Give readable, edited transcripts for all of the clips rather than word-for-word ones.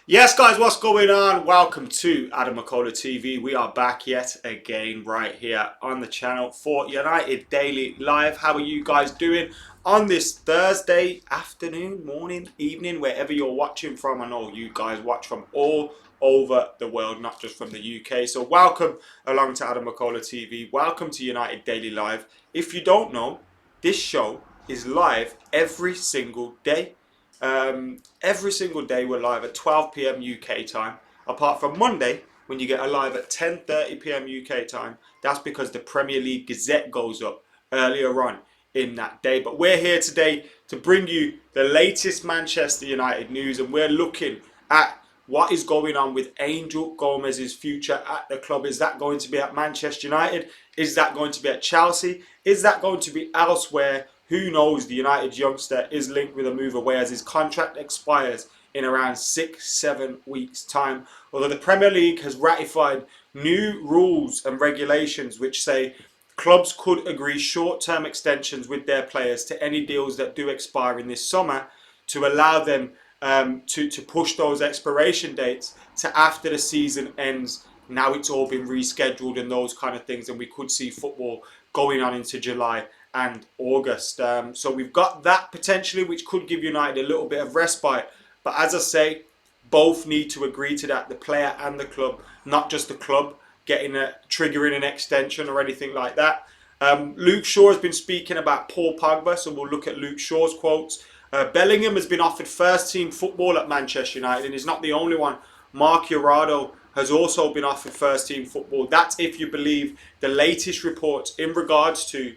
Yes, guys, what's going on? Welcome to AdamMcKola TV. We are back yet again right here on the channel for United Daily Live. How are you guys doing on this Thursday afternoon, morning, evening, wherever you're watching from? I know you guys watch from all over the world, not just from the UK. So welcome along to AdamMcKola TV. Welcome to United Daily Live. If you don't know, this show is live every single day. Every single day we're live at 12 p.m. UK time, apart from Monday when you get a live at 10:30 p.m. UK time. That's because the Premier League Gazette goes up earlier on in that day. But we're here today to bring you the latest Manchester United news, and we're looking at what is going on with Angel Gomes' future at the club. Is that going to be at Manchester United? Is that going to be at Chelsea? Is that going to be elsewhere? Who knows? The United youngster is linked with a move away as his contract expires in around 6-7 weeks' time. Although the Premier League has ratified new rules and regulations which say clubs could agree short-term extensions with their players to any deals that do expire in this summer to allow them to push those expiration dates to after the season ends. Now it's all been rescheduled and those kind of things, and we could see football going on into July and August. So we've got that potentially, which could give United a little bit of respite. But as I say, both need to agree to that, the player and the club, not just the club triggering an extension or anything like that. Luke Shaw has been speaking about Paul Pogba, so we'll look at Luke Shaw's quotes. Bellingham has been offered first team football at Manchester United, and he's not the only one. Mark Jurado has also been offered first team football. That's if you believe the latest reports in regards to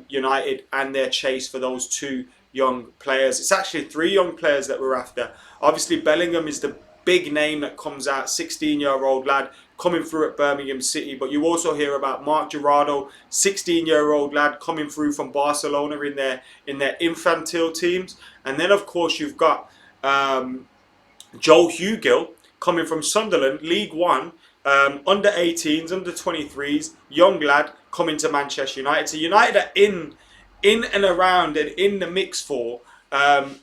United and their chase for those two young players. It's actually three young players that we're after. Obviously, Bellingham is the big name that comes out, 16-year-old lad coming through at Birmingham City. But you also hear about Mark Jurado, 16-year-old lad coming through from Barcelona in their infantile teams. And then, of course, you've got Joe Hugill coming from Sunderland, League One, under 18s, under 23s, young lad coming to Manchester United. So United are in and around and in the mix for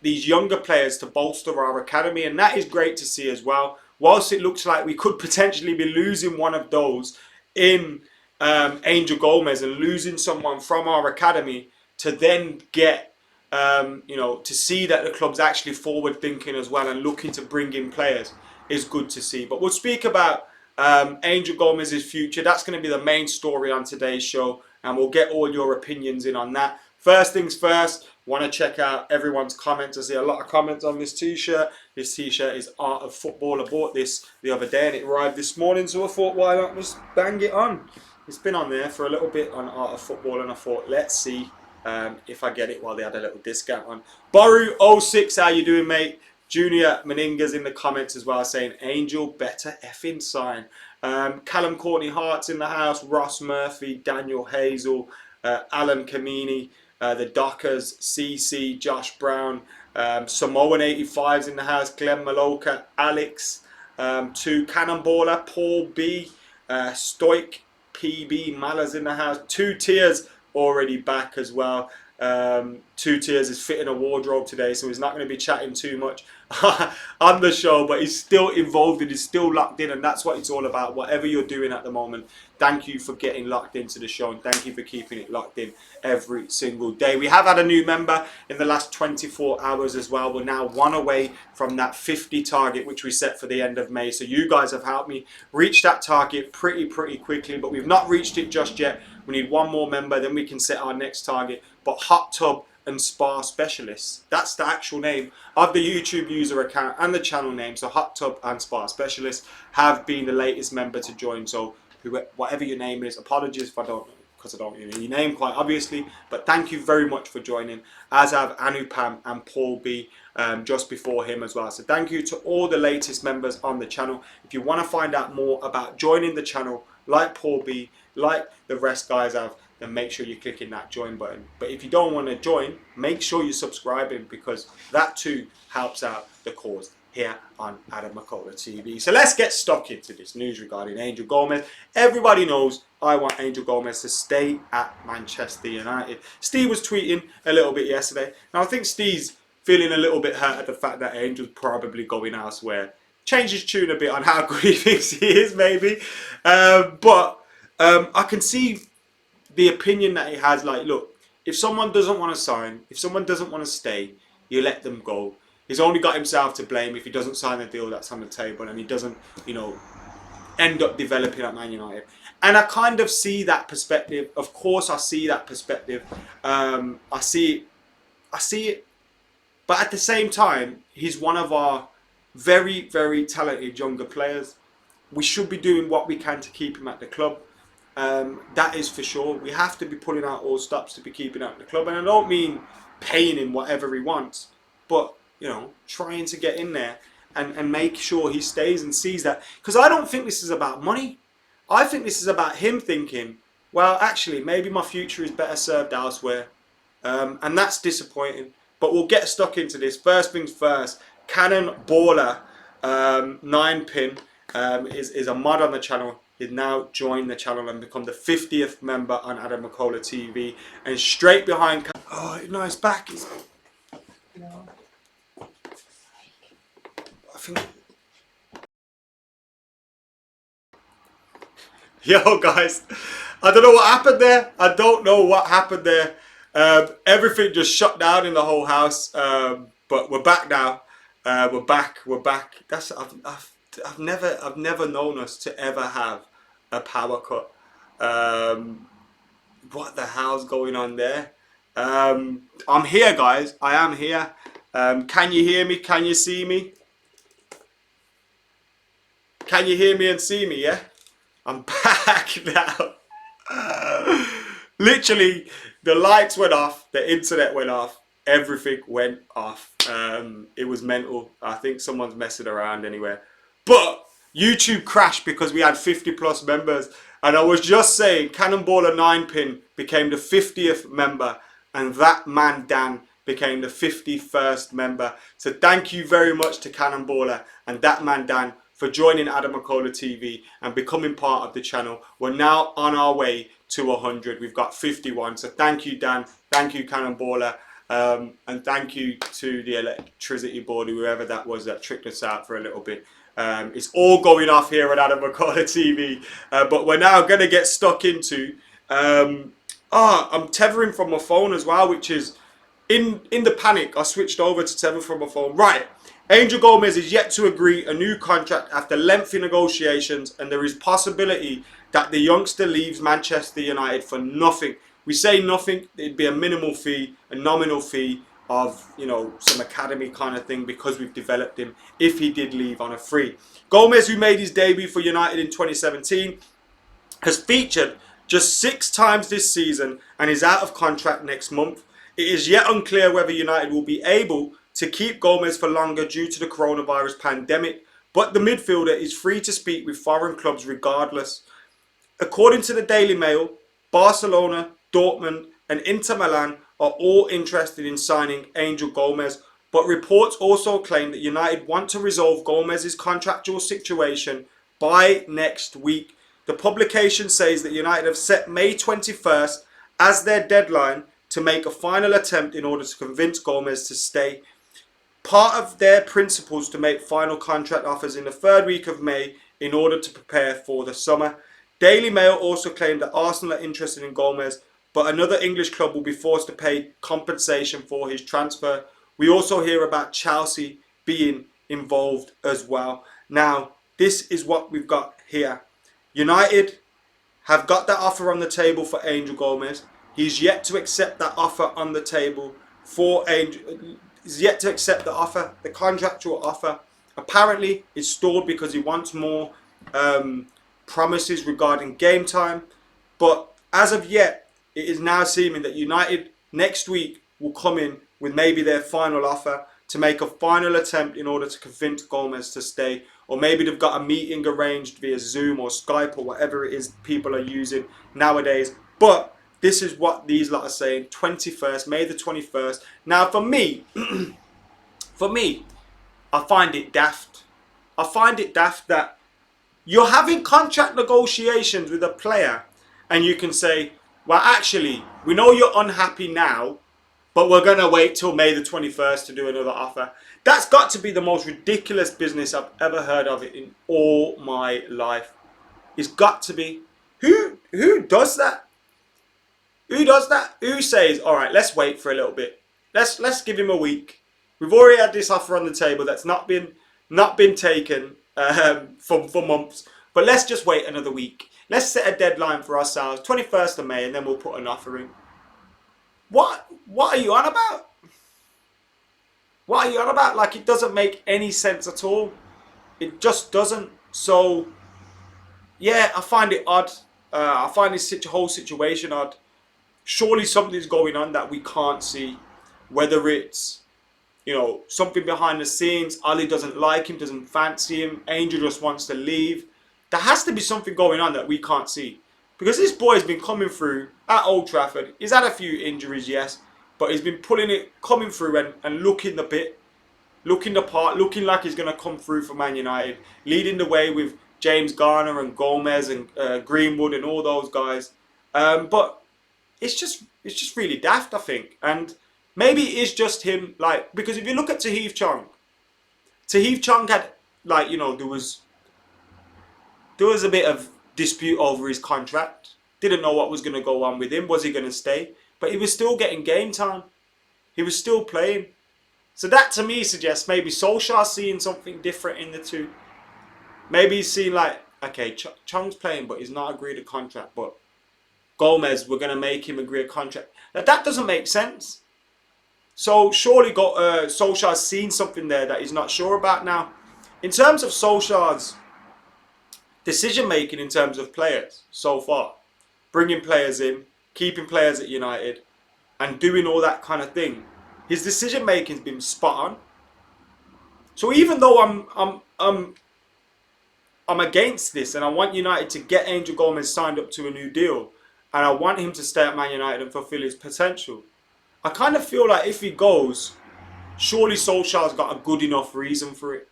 these younger players to bolster our academy, and that is great to see as well. Whilst it looks like we could potentially be losing one of those in Angel Gomes and losing someone from our academy, to then get to see that the club's actually forward thinking as well and looking to bring in players is good to see. But we'll speak about Angel Gomes' future. That's going to be the main story on today's show, and we'll get all your opinions in on that. First things first, want to check out everyone's comments. I see a lot of comments on this t-shirt. This t-shirt is Art of Football. I bought this the other day and it arrived this morning, so I thought, why not just bang it on? It's been on there for a little bit on Art of Football, and I thought, let's see if I get it while they had a little discount on. Baru06, how you doing, mate? Junior Meninga's in the comments as well, saying Angel better effing sign. Callum Courtney Hart's in the house. Ross Murphy, Daniel Hazel, Alan Kamini, the Dockers, CC, Josh Brown, Samoan 85's in the house. Glenn Maloka, Alex, two Cannonballer, Paul B, Stoic PB, Mala's in the house. Two Tiers already back as well. Two Tiers is fitting a wardrobe today, so he's not going to be chatting too much on the show, but he's still involved and he's still locked in, and that's what it's all about. Whatever you're doing at the moment, thank you for getting locked into the show, and thank you for keeping it locked in every single day. We have had a new member in the last 24 hours as well. We're now one away from that 50 target which we set for the end of May, so you guys have helped me reach that target pretty quickly, but we've not reached it just yet. We need one more member, then we can set our next target. But Hot Tub and Spa Specialists, that's the actual name of the YouTube user account and the channel name. So Hot Tub and Spa Specialists have been the latest member to join. So whatever your name is, apologies if I don't know, because I don't know your name quite obviously, but thank you very much for joining, as have Anupam and Paul B just before him as well. So thank you to all the latest members on the channel. If you want to find out more about joining the channel, like Paul B, like the rest guys have, then make sure you're clicking that join button. But if you don't want to join, make sure you're subscribing, because that too helps out the cause here on AdamMcKola TV. So let's get stuck into this news regarding Angel Gomes. Everybody knows I want Angel Gomes to stay at Manchester United. Steve was tweeting a little bit yesterday. Now I think Steve's feeling a little bit hurt at the fact that Angel's probably going elsewhere changed his tune a bit on how good he thinks he is, maybe. But I can see the opinion that he has. Like, look, if someone doesn't want to sign, if someone doesn't want to stay, you let them go. He's only got himself to blame if he doesn't sign the deal that's on the table and he doesn't, you know, end up developing at Man United. And I kind of see that perspective. Of course, I see that perspective. I see it. But at the same time, he's one of our very, very talented younger players. We should be doing what we can to keep him at the club. That is for sure. We have to be pulling out all stops to be keeping him at the club. And I don't mean paying him whatever he wants, but, you know, trying to get in there and make sure he stays and sees that. Because I don't think this is about money. I think this is about him thinking, well, actually, maybe my future is better served elsewhere. And that's disappointing. But we'll get stuck into this. First things first, AdamMcKola 9pin is a mod on the channel. He's now joined the channel and become the 50th member on AdamMcKola TV. And straight behind... Oh, no, his back is... You know, I think... Yo, guys, I don't know what happened there. I don't know what happened there. Everything just shut down in the whole house. But we're back now. We're back. That's I've never known us to ever have a power cut. What the hell's going on there? I'm here, guys. I am here. Can you hear me? Can you see me? Can you hear me and see me? Yeah. I'm back now. Literally, the lights went off, the internet went off, everything went off. It was mental. I think someone's messing around anywhere. But YouTube crashed because we had 50 plus members. And I was just saying, AdamMcKola 9pin became the 50th member. And that man, Dan, became the 51st member. So thank you very much to AdamMcKola and that man, Dan, for joining AdamMcKola TV and becoming part of the channel. We're now on our way to 100. We've got 51. So thank you, Dan. Thank you, AdamMcKola. And thank you to the electricity board, whoever that was that tricked us out for a little bit. It's all going off here at AdamMcKola TV. But we're now going to get stuck into... I'm tethering from my phone as well, which is... In the panic, I switched over to tether from my phone. Right. Angel Gomes is yet to agree a new contract after lengthy negotiations, and there is possibility that the youngster leaves Manchester United for nothing. We say nothing, it'd be a minimal fee, a nominal fee of, you know, some academy kind of thing because we've developed him if he did leave on a free. Gomes, who made his debut for United in 2017, has featured just 6 times this season and is out of contract next month. It is yet unclear whether United will be able to keep Gomes for longer due to the coronavirus pandemic, but the midfielder is free to speak with foreign clubs regardless. According to the Daily Mail, Barcelona, Dortmund and Inter Milan are all interested in signing Angel Gomes, but reports also claim that United want to resolve Gomez's contractual situation by next week. The publication says that United have set May 21st as their deadline to make a final attempt in order to convince Gomes to stay. Part of their principles to make final contract offers in the 3rd week of May in order to prepare for the summer. Daily Mail also claimed that Arsenal are interested in Gomes, but another English club will be forced to pay compensation for his transfer. We also hear about Chelsea being involved as well. Now, this is what we've got here. United have got that offer on the table for Angel Gomes. He's yet to accept that offer on the table for Angel. He's yet to accept the offer, the contractual offer. Apparently, it's stalled because he wants more promises regarding game time. But as of yet, it is now seeming that United next week will come in with maybe their final offer to make a final attempt in order to convince Gomes to stay. Or maybe they've got a meeting arranged via Zoom or Skype or whatever it is people are using nowadays. But this is what these lot are saying, 21st, May the 21st. Now for me, I find it daft. I find it daft that you're having contract negotiations with a player and you can say, well, actually, we know you're unhappy now, but we're going to wait till May the 21st to do another offer. That's got to be the most ridiculous business I've ever heard of it in all my life. It's got to be. Who does that? Who does that? Who says, all right, let's wait for a little bit. Let's give him a week. We've already had this offer on the table that's not been taken for months. But let's just wait another week. Let's set a deadline for ourselves, 21st of May, and then we'll put an offer in. What are you on about? What are you on about? Like, it doesn't make any sense at all. It just doesn't. So, yeah, I find it odd. I find this whole situation odd. Surely something's going on that we can't see. Whether it's, something behind the scenes, Ali doesn't like him, doesn't fancy him, Angel just wants to leave. There has to be something going on that we can't see. Because this boy's been coming through at Old Trafford. He's had a few injuries, yes. But he's been coming through and looking the bit. Looking the part, looking like he's going to come through for Man United. Leading the way with James Garner and Gomes and Greenwood and all those guys. But it's just really daft, I think. And maybe it is just him, because if you look at Tahith Chong had, there was a bit of dispute over his contract. Didn't know what was going to go on with him. Was he going to stay? But he was still getting game time. He was still playing. So that to me suggests maybe Solskjaer's seeing something different in the two. Maybe he's seeing okay, Chong's playing, but he's not agreed a contract. But Gomes, we're going to make him agree a contract. Now that doesn't make sense. So surely Solskjaer's seen something there that he's not sure about now. In terms of Solskjaer's decision making in terms of players so far, bringing players in, keeping players at United, and doing all that kind of thing, his decision making's been spot on. So even though I'm against this and I want United to get Angel Gomes signed up to a new deal and I want him to stay at Man United and fulfill his potential, I kind of feel like if he goes, surely Solskjaer's got a good enough reason for it.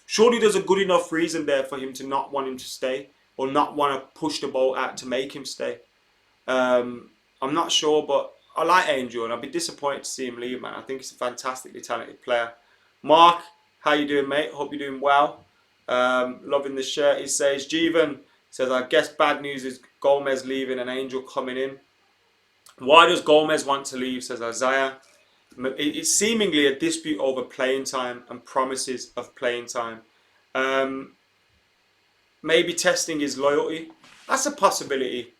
Surely there's a good enough reason there for him to not want him to stay or not want to push the boat out to make him stay. I'm not sure, but I like Angel and I'd be disappointed to see him leave, man. I think he's a fantastically talented player. Mark, how you doing, mate? Hope you're doing well. Loving the shirt, he says. Jeevan says, I guess bad news is Gomes leaving and Angel coming in. Why does Gomes want to leave, says Isaiah. It's seemingly a dispute over playing time and promises of playing time. Maybe testing his loyalty. That's a possibility.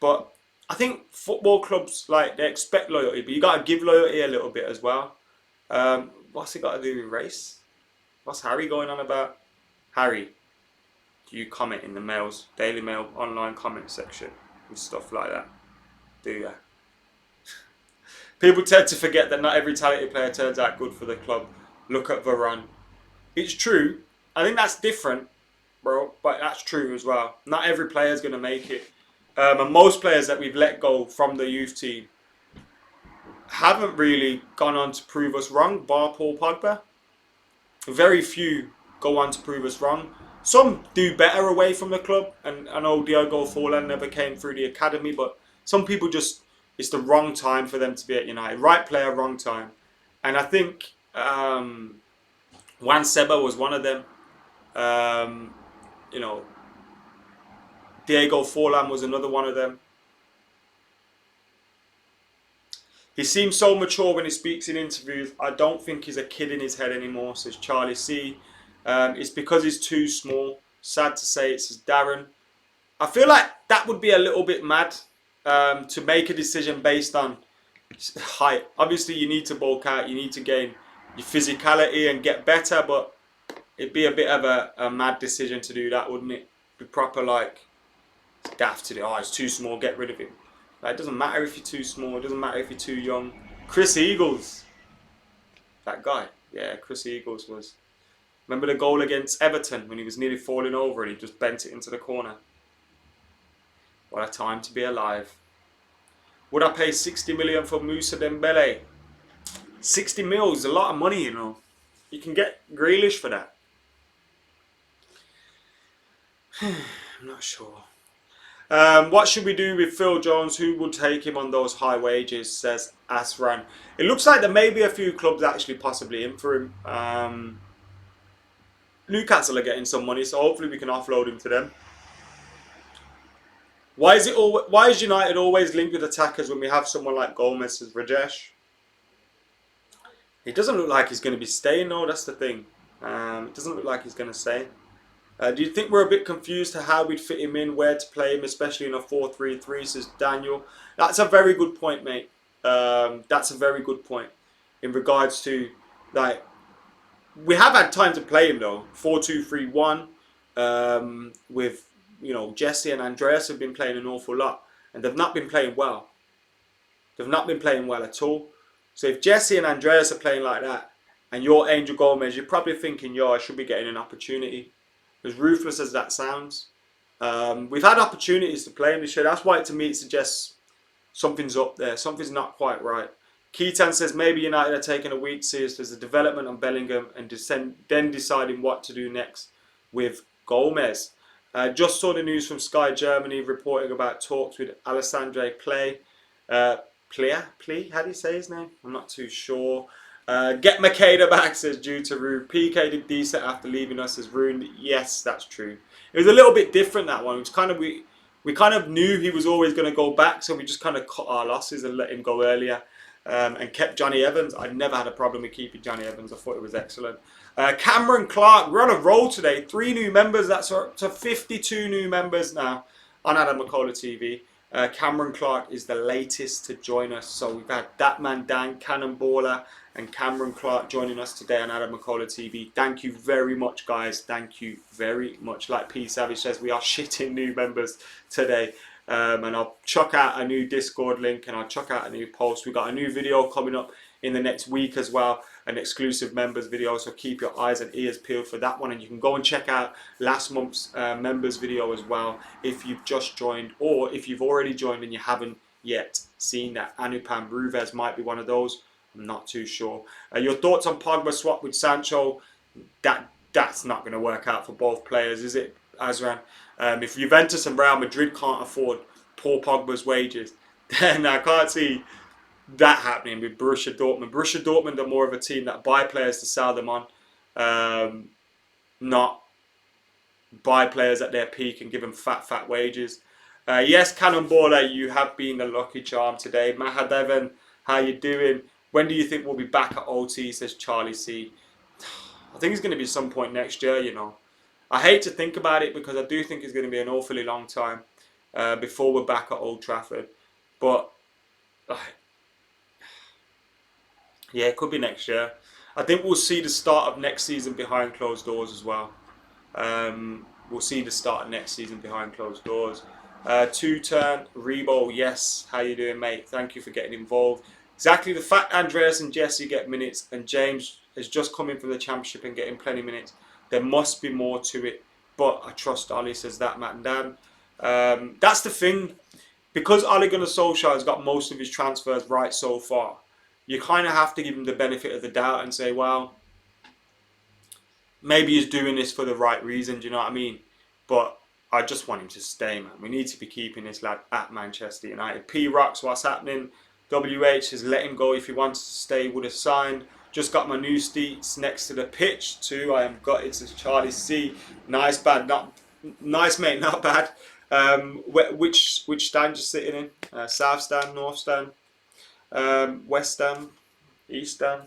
But I think football clubs, they expect loyalty, but you got to give loyalty a little bit as well. What's it got to do with race? What's Harry going on about? Harry, do you comment in the Daily Mail online comment section and stuff like that? Do you? People tend to forget that not every talented player turns out good for the club. Look at Varane. It's true. I think that's different, bro, but that's true as well. Not every player is going to make it. And most players that we've let go from the youth team haven't really gone on to prove us wrong, bar Paul Pogba. Very few go on to prove us wrong. Some do better away from the club, and I know Diogo Forlan never came through the academy, but some people just, it's the wrong time for them to be at United. Right player, wrong time. And I think Juan Seba was one of them. Diego Forlan was another one of them. He seems so mature when he speaks in interviews. I don't think he's a kid in his head anymore, says Charlie C. It's because he's too small. Sad to say, it says Darren. I feel like that would be a little bit mad to make a decision based on height. Obviously, you need to bulk out. You need to gain your physicality and get better. But it'd be a bit of a mad decision to do that, wouldn't it? Be proper it's daft to do. Oh, it's too small. Get rid of him. It doesn't matter if you're too small. It doesn't matter if you're too young. Chris Eagles. That guy. Yeah, Chris Eagles was. Remember the goal against Everton when he was nearly falling over and he just bent it into the corner? What a time to be alive. Would I pay 60 million for Moussa Dembele? 60 mil is a lot of money, you know. You can get Grealish for that. I'm not sure. What should we do with Phil Jones? Who will take him on those high wages? Says Asran. It looks like there may be a few clubs actually possibly in for him. Newcastle are getting some money, so hopefully we can offload him to them. Why is United always linked with attackers when we have someone like Gomes as Rajesh? He doesn't look like he's going to be staying though, that's the thing. It doesn't look like he's going to stay. Do you think we're a bit confused to how we'd fit him in, where to play him, especially in a 4-3-3, says Daniel. That's a very good point, mate. That's a very good point. In regards to, like, we have had time to play him though. 4-2-3-1 with, you know, Jesse and Andreas have been playing an awful lot. And they've not been playing well. They've not been playing well at all. So if Jesse and Andreas are playing like that, and you're Angel Gomes, you're probably thinking, yo, I should be getting an opportunity. As ruthless as that sounds. We've had opportunities to play him this year. That's why, to me, it suggests something's up there. Something's not quite right. Keaton says maybe United are taking a week serious as the development on Bellingham and then deciding what to do next with Gomez. Just saw the news from Sky Germany reporting about talks with Alessandro Play. Plea? How do you say his name? I'm not too sure. Get McKola back, says due to Rune. PK did decent after leaving us as Rune. Yes, that's true. It was a little bit different, that one. It was kind of, we kind of knew he was always going to go back, so we just kind of cut our losses and let him go earlier. And kept Johnny Evans. I never had a problem with keeping Johnny Evans. I thought it was excellent. Cameron Clark, we're on a roll today. 3 new members. That's up to 52 new members now on AdamMcKola TV. Cameron Clark is the latest to join us. So we've had that man Dan Cannonballer and Cameron Clark joining us today on AdamMcKola TV. Thank you very much, guys. Thank you very much. Like P Savage says, we are shitting new members today. And I'll chuck out a new Discord link and I'll chuck out a new post. We've got a new video coming up in the next week as well, an exclusive members video, so keep your eyes and ears peeled for that one. And you can go and check out last month's members video as well if you've just joined, or if you've already joined and you haven't yet seen that. Anupam Ruves might be one of those. I'm not too sure. Your thoughts on Pogba swap with Sancho? That's not going to work out for both players, is it, Azran? If Juventus and Real Madrid can't afford Paul Pogba's wages, then I can't see that happening with Borussia Dortmund. Borussia Dortmund are more of a team that buy players to sell them on, not buy players at their peak and give them fat wages. Yes, Cannonballer, you have been the lucky charm today. Mahadevan, how you doing? When do you think we'll be back at OT, says Charlie C. I think it's going to be some point next year, you know. I hate to think about it because I do think it's going to be an awfully long time before we're back at Old Trafford. But, yeah, it could be next year. I think we'll see the start of next season behind closed doors as well. We'll see the start of next season behind closed doors. Two-turn, Rebo, yes. How you doing, mate? Thank you for getting involved. Exactly, the fact Andreas and Jesse get minutes and James is just coming from the championship and getting plenty of minutes. There must be more to it, but I trust Ollie, says that, Matt and Dan. That's the thing. Because Ole Gunnar Solskjaer has got most of his transfers right so far, you kind of have to give him the benefit of the doubt and say, well, maybe he's doing this for the right reason, do you know what I mean? But I just want him to stay, man. We need to be keeping this lad at Manchester United. P. Rocks, what's happening? WH says let him go if he wants to stay, would have signed. Just got my new seats next to the pitch too. I am gutted, says Charlie C. Nice, bad, not nice, mate, not bad. Which stand you sitting in? South stand, North stand, West stand, East stand.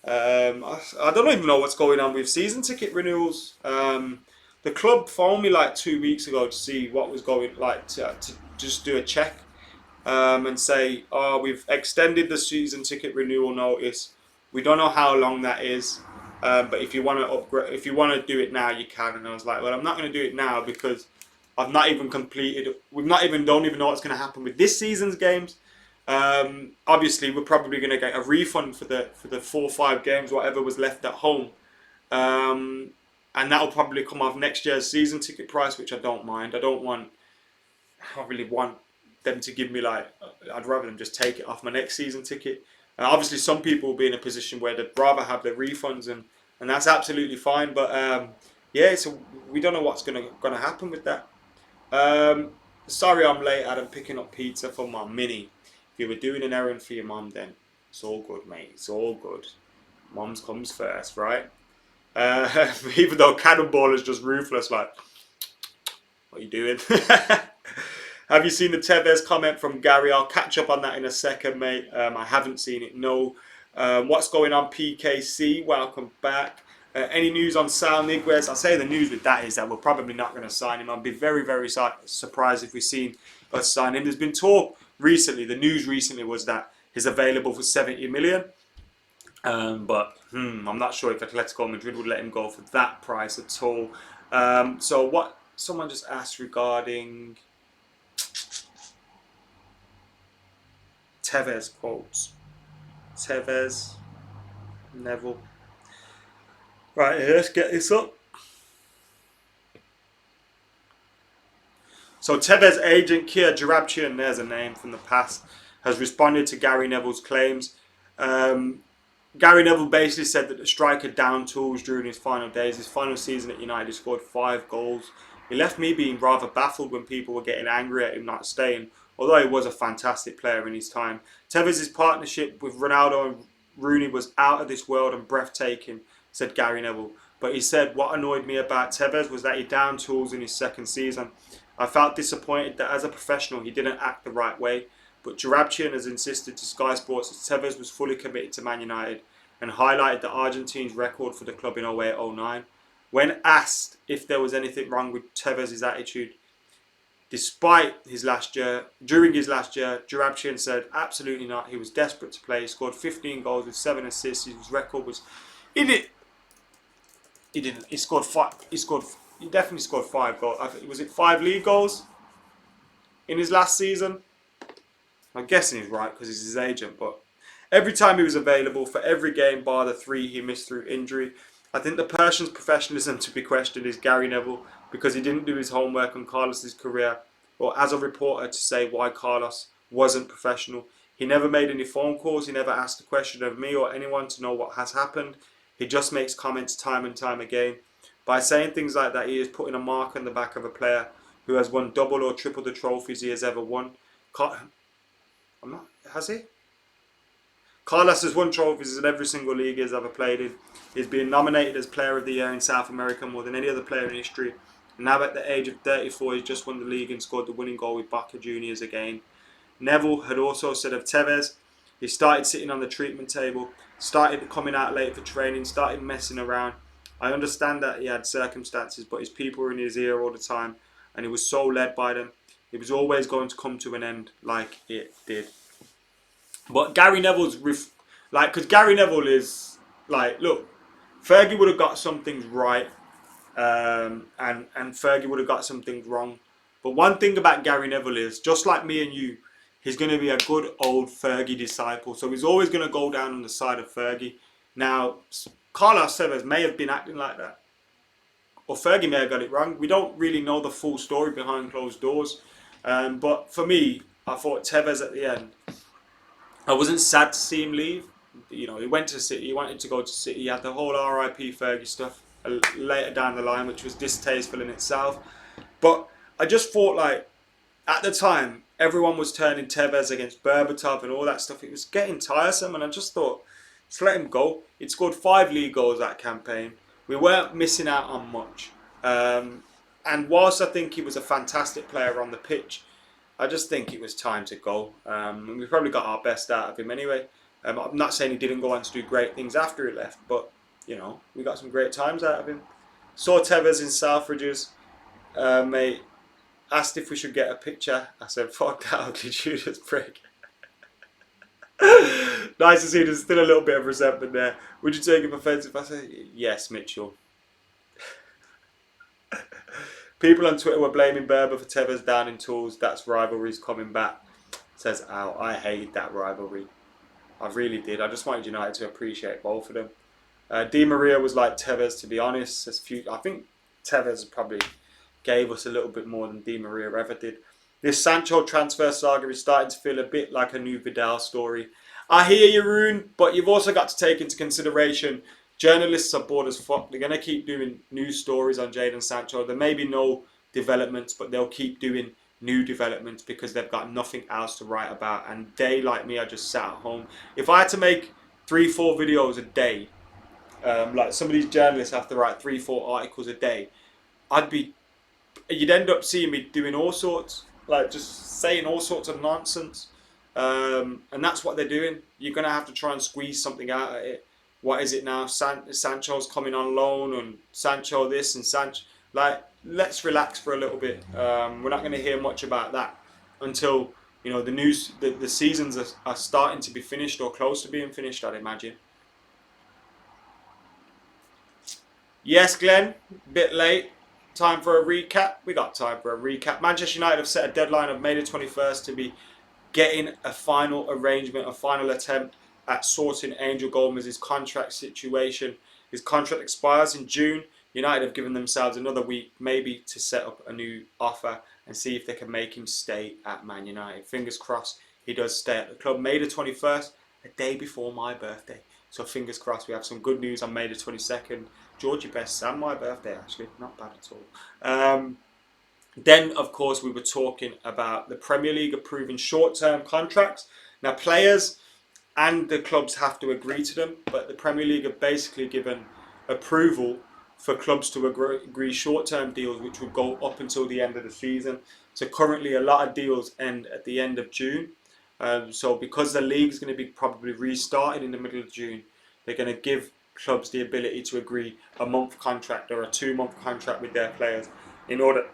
I don't even know what's going on with season ticket renewals. The club phoned me like 2 weeks ago to see what was going, like to just do a check. And say, oh, we've extended the season ticket renewal notice. We don't know how long that is, but if you want to upgrade, if you want to do it now, you can. And I was like, well, I'm not going to do it now because I've not even completed. Don't even know what's going to happen with this season's games. Obviously, we're probably going to get a refund for the 4 or 5 games, whatever was left at home, and that'll probably come off next year's season ticket price, which I don't mind. I don't really want them to give me, like, I'd rather them just take it off my next season ticket. Obviously some people will be in a position where they'd rather have their refunds, and that's absolutely fine, but yeah, so we don't know what's gonna happen with that. Sorry I'm late, Adam, picking up pizza for my mini. If you were doing an errand for your mum, then it's all good, mate. It's all good. Mum's comes first, right? Even though Cannonball is just ruthless, like, what are you doing? Have you seen the Tevez comment from Gary? I'll catch up on that in a second, mate. I haven't seen it, no. What's going on, PKC? Welcome back. Any news on Sal Niguez? I'll say the news with that is that we're probably not going to sign him. I'd be very, very surprised if we've seen us sign him. There's been talk recently, the news recently was that he's available for 70 million. But I'm not sure if Atletico Madrid would let him go for that price at all. So what someone just asked regarding Tevez quotes. Tevez, Neville. Right, let's get this up. So Tevez agent Kia Jarabchian, there's a name from the past, has responded to Gary Neville's claims. Gary Neville basically said that the striker down tools during his final days. His final season at United, he scored 5 goals. He left me being rather baffled when people were getting angry at him not staying, although he was a fantastic player in his time. Tevez's partnership with Ronaldo and Rooney was out of this world and breathtaking, said Gary Neville. But he said, what annoyed me about Tevez was that he down tools in his second season. I felt disappointed that as a professional he didn't act the right way. But Jarabchian has insisted to Sky Sports that Tevez was fully committed to Man United and highlighted the Argentine's record for the club in 08-09. When asked if there was anything wrong with Tevez's attitude, during his last year, Jarabchian said absolutely not. He was desperate to play. He scored 15 goals with 7 assists. His record was... He definitely scored 5 goals. Was it 5 league goals in his last season? I'm guessing he's right because he's his agent, but every time he was available for every game bar the 3 he missed through injury. I think the Persian's professionalism to be questioned is Gary Neville because he didn't do his homework on Carlos's career, or as a reporter to say why Carlos wasn't professional. He never made any phone calls, he never asked a question of me or anyone to know what has happened. He just makes comments time and time again. By saying things like that, he is putting a mark on the back of a player who has won double or triple the trophies he has ever won. Has he? Carlos has won trophies in every single league he's ever played in. He's been nominated as Player of the Year in South America more than any other player in history. And now at the age of 34, he's just won the league and scored the winning goal with Boca Juniors again. Neville had also said of Tevez, he started sitting on the treatment table, started coming out late for training, started messing around. I understand that he had circumstances, but his people were in his ear all the time, and he was so led by them. It was always going to come to an end like it did. But Gary Neville's... because Gary Neville is... look, Fergie would have got some things right, and Fergie would have got some things wrong. But one thing about Gary Neville is, just like me and you, he's going to be a good old Fergie disciple. So he's always going to go down on the side of Fergie. Now, Carlos Tevez may have been acting like that, or Fergie may have got it wrong. We don't really know the full story behind closed doors. But for me, I thought Tevez at the end, I wasn't sad to see him leave. You know, he went to City, he wanted to go to City. He had the whole RIP Fergie stuff later down the line, which was distasteful in itself. But I just thought, at the time, everyone was turning Tevez against Berbatov and all that stuff. It was getting tiresome, and I just thought, just let him go. He'd scored 5 league goals that campaign. We weren't missing out on much. And whilst I think he was a fantastic player on the pitch, I just think it was time to go. And we probably got our best out of him anyway. I'm not saying he didn't go on to do great things after he left, but, you know, we got some great times out of him. Saw Tevez in Selfridges. Mate, asked if we should get a picture. I said, fuck that ugly Judas prick. Nice to see there's still a little bit of resentment there. Would you take him offensive? I said, yes, Mitchell. People on Twitter were blaming Berber for Tevez down in tools. That's rivalry's coming back. Says Al. I hated that rivalry. I really did. I just wanted United to appreciate both of them. Di Maria was like Tevez, to be honest. I think Tevez probably gave us a little bit more than Di Maria ever did. This Sancho transfer saga is starting to feel a bit like a new Vidal story. I hear you, Rune, but you've also got to take into consideration journalists are bored as fuck. They're going to keep doing news stories on Jadon Sancho. There may be no developments, but they'll keep doing new developments because they've got nothing else to write about, and they, like me, are just sat at home. If I had to make 3-4 videos a day, like some of these journalists have to write 3-4 articles a day, you'd end up seeing me doing all sorts, like just saying all sorts of nonsense. And that's what they're doing. You're going to have to try and squeeze something out of it. What is it now? Sancho's coming on loan, and Sancho this and Sancho. Like, let's relax for a little bit. We're not going to hear much about that until, you know, the seasons are starting to be finished or close to being finished, I'd imagine. Yes, Glenn, bit late. Time for a recap. We got time for a recap. Manchester United have set a deadline of May the 21st to be getting a final arrangement, a final attempt at sorting Angel Gomes' contract situation. His contract expires in June. United have given themselves another week, maybe, to set up a new offer and see if they can make him stay at Man United. Fingers crossed he does stay at the club. May the 21st, a day before my birthday. So fingers crossed we have some good news on May the 22nd. Georgie Best and my birthday, actually. Not bad at all. Then, of course, we were talking about the Premier League approving short-term contracts. Now, players and the clubs have to agree to them, but the Premier League have basically given approval for clubs to agree short-term deals, which will go up until the end of the season. So currently, a lot of deals end at the end of June. So because the league is going to be probably restarted in the middle of June, they're going to give clubs the ability to agree a month contract or a 2-month contract with their players in order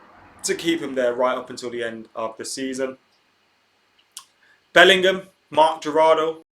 to keep him there right up until the end of the season. Bellingham, Mark Gerardo,